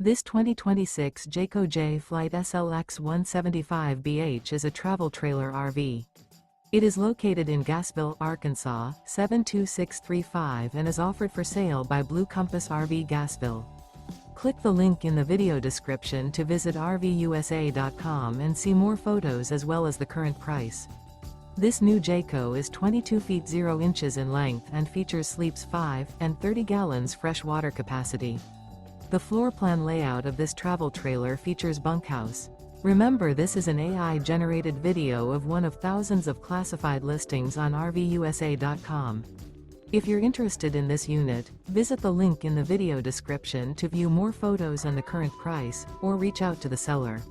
This 2026 Jayco Jay Flight SLX 175BH is a travel trailer RV. It is located in Gassville, Arkansas, 72635 and is offered for sale by Blue Compass RV Gassville. Click the link in the video description to visit RVUSA.com and see more photos as well as the current price. This new Jayco is 22 feet 0 inches in length and features sleeps 5 and 30 gallons fresh water capacity. The floor plan layout of this travel trailer features bunkhouse. Remember, this is an AI-generated video of one of thousands of classified listings on RVUSA.com. If you're interested in this unit, visit the link in the video description to view more photos and the current price, or reach out to the seller.